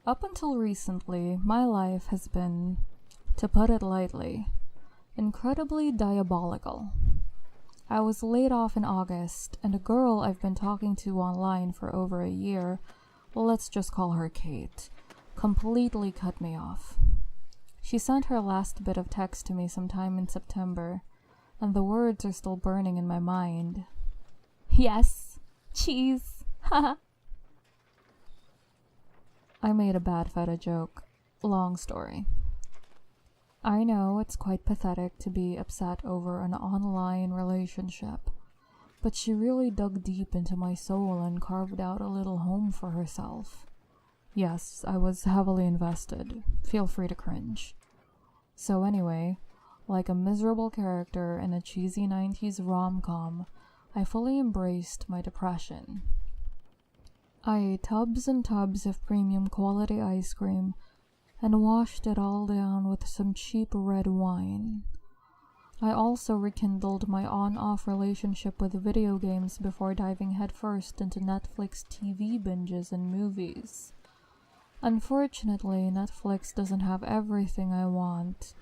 Up until recently, my life has been, to put it lightly, incredibly diabolical. I was laid off in August, and a girl I've been talking to online for over a year, well, let's just call her Kate, completely cut me off. She sent her last bit of text to me sometime in September, and the words are still burning in my mind. Yes, cheese, haha. I made a bad feta joke. Long story. I know it's quite pathetic to be upset over an online relationship, but she really dug deep into my soul and carved out a little home for herself. Yes, I was heavily invested. Feel free to cringe. So anyway, like a miserable character in a cheesy 90s rom-com, I fully embraced my depression. I ate tubs and tubs of premium quality ice cream and washed it all down with some cheap red wine. I also rekindled my on-off relationship with video games before diving headfirst into Netflix TV binges and movies. Unfortunately, Netflix doesn't have everything I want,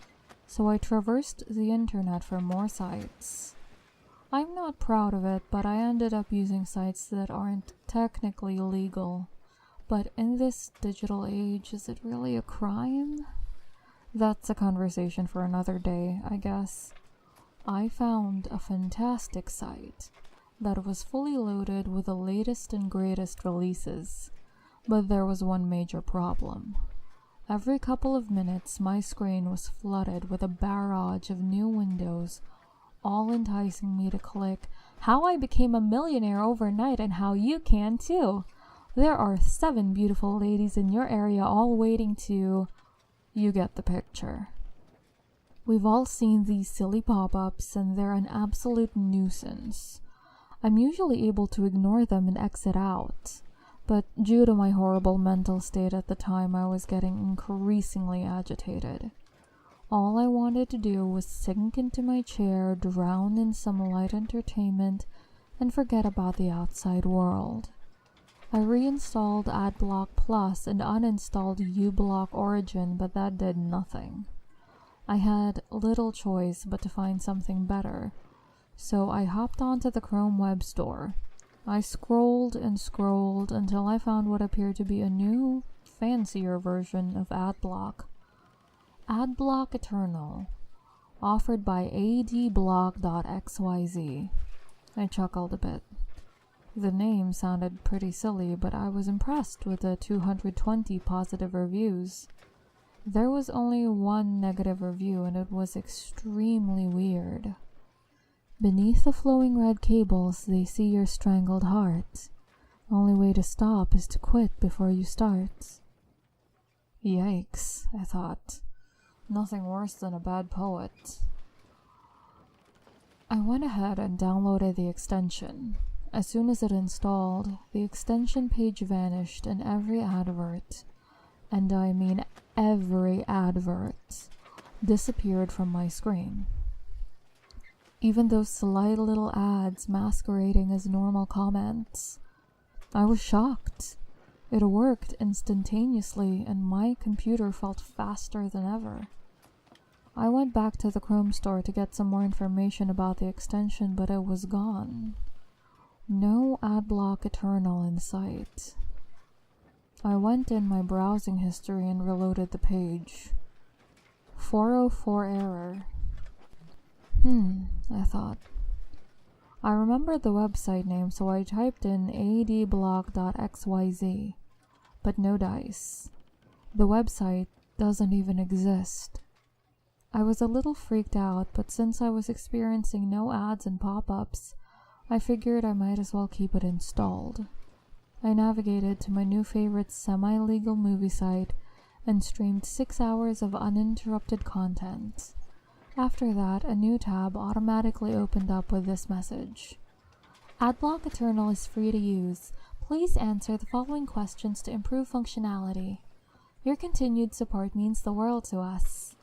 so I traversed the internet for more sites. I'm not proud of it, but I ended up using sites that aren't technically legal. But in this digital age, is it really a crime? That's a conversation for another day, I guess. I found a fantastic site that was fully loaded with the latest and greatest releases, but there was one major problem. Every couple of minutes, my screen was flooded with a barrage of new windows, all enticing me to click how I became a millionaire overnight and how you can too. There are 7 beautiful ladies in your area all waiting to... You get the picture. We've all seen these silly pop-ups and they're an absolute nuisance. I'm usually able to ignore them and exit out, but due to my horrible mental state at the time, I was getting increasingly agitated. All I wanted to do was sink into my chair, drown in some light entertainment, and forget about the outside world. I reinstalled AdBlock Plus and uninstalled uBlock Origin, but that did nothing. I had little choice but to find something better, so I hopped onto the Chrome Web Store. I scrolled and scrolled until I found what appeared to be a new, fancier version of AdBlock. AdBlock Eternal, offered by AdBlock.xyz. I chuckled a bit. The name sounded pretty silly, but I was impressed with the 220 positive reviews. There was only one negative review, and it was extremely weird. Beneath the flowing red cables, they see your strangled heart. Only way to stop is to quit before you start. Yikes, I thought. Nothing worse than a bad poet. I went ahead and downloaded the extension. As soon as it installed, the extension page vanished and every advert, and I mean every advert, disappeared from my screen. Even those slight little ads masquerading as normal comments. I was shocked. It worked instantaneously and my computer felt faster than ever. I went back to the Chrome store to get some more information about the extension, but it was gone. No AdBlock Eternal in sight. I went in my browsing history and reloaded the page. 404 error. I thought. I remembered the website name, so I typed in adblock.xyz, but no dice. The website doesn't even exist. I was a little freaked out, but since I was experiencing no ads and pop-ups, I figured I might as well keep it installed. I navigated to my new favorite semi-legal movie site and streamed 6 hours of uninterrupted content. After that, a new tab automatically opened up with this message. AdBlock Eternal is free to use. Please answer the following questions to improve functionality. Your continued support means the world to us.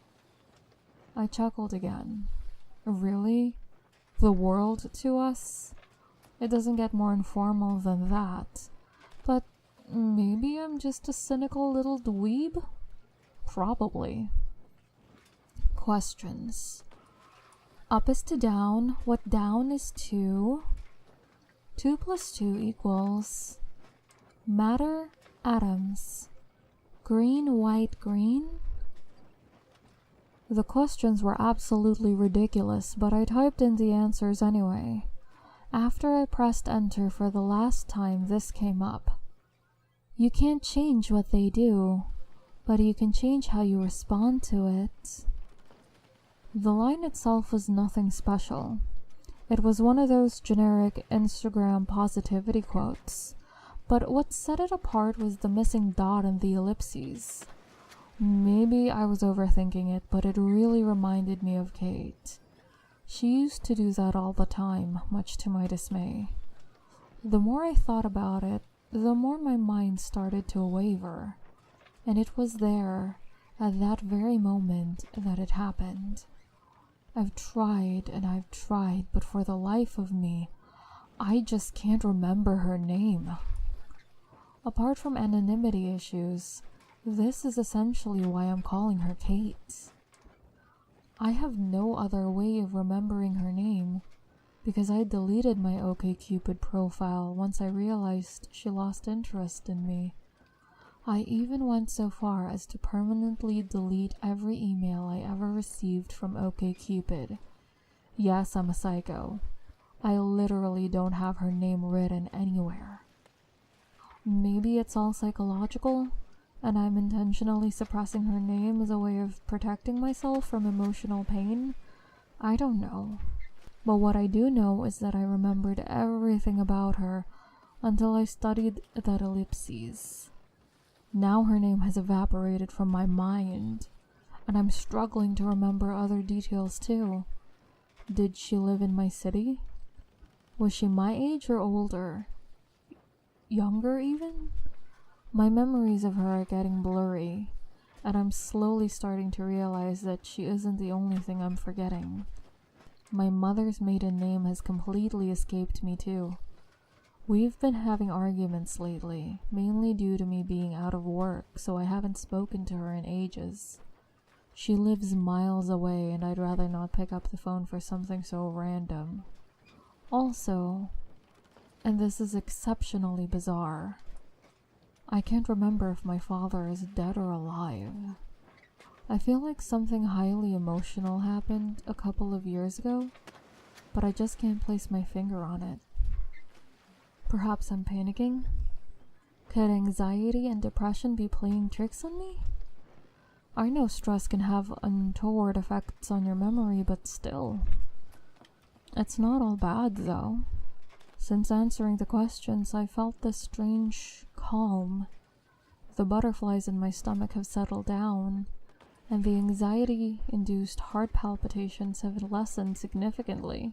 I chuckled again. Really? The world to us? It doesn't get more informal than that. But Maybe I'm just a cynical little dweeb? Probably. Questions. Up is to down. What down is 2? 2 plus 2 equals matter, atoms. Green, white, green? The questions were absolutely ridiculous, but I typed in the answers anyway. After I pressed enter for the last time, this came up. You can't change what they do, but you can change how you respond to it. The line itself was nothing special. It was one of those generic Instagram positivity quotes, but what set it apart was the missing dot and the ellipses. Maybe I was overthinking it, but it really reminded me of Kate. She used to do that all the time, much to my dismay. The more I thought about it, the more my mind started to waver, and it was there, at that very moment, that it happened. I've tried and I've tried, but for the life of me, I just can't remember her name. Apart from anonymity issues, this is essentially why I'm calling her Kate. I have no other way of remembering her name, because I deleted my OkCupid profile once I realized she lost interest in me. I even went so far as to permanently delete every email I ever received from OkCupid. Yes, I'm a psycho. I literally don't have her name written anywhere. Maybe it's all psychological, and I'm intentionally suppressing her name as a way of protecting myself from emotional pain. I don't know. But what I do know is that I remembered everything about her until I studied that ellipses. Now her name has evaporated from my mind, and I'm struggling to remember other details too. Did she live in my city? Was she my age or older? Younger even? My memories of her are getting blurry, and I'm slowly starting to realize that she isn't the only thing I'm forgetting. My mother's maiden name has completely escaped me too. We've been having arguments lately, mainly due to me being out of work, so I haven't spoken to her in ages. She lives miles away, and I'd rather not pick up the phone for something so random. Also, and this is exceptionally bizarre, I can't remember if my father is dead or alive. I feel like something highly emotional happened a couple of years ago, but I just can't place my finger on it. Perhaps I'm panicking? Could anxiety and depression be playing tricks on me? I know stress can have untoward effects on your memory, but still. It's not all bad, though. Since answering the questions, I felt this strange calm. The butterflies in my stomach have settled down, and the anxiety-induced heart palpitations have lessened significantly.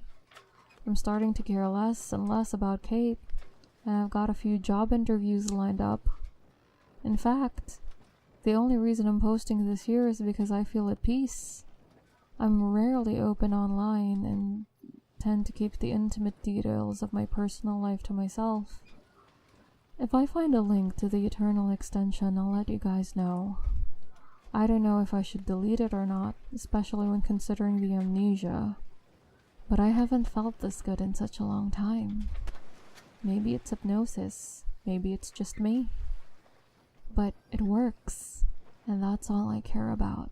I'm starting to care less and less about Kate, and I've got a few job interviews lined up. In fact, the only reason I'm posting this here is because I feel at peace. I'm rarely open online and tend to keep the intimate details of my personal life to myself. If I find a link to the Eternal extension, I'll let you guys know. I don't know if I should delete it or not, especially when considering the amnesia, but I haven't felt this good in such a long time. Maybe it's hypnosis, maybe it's just me, but it works, and that's all I care about.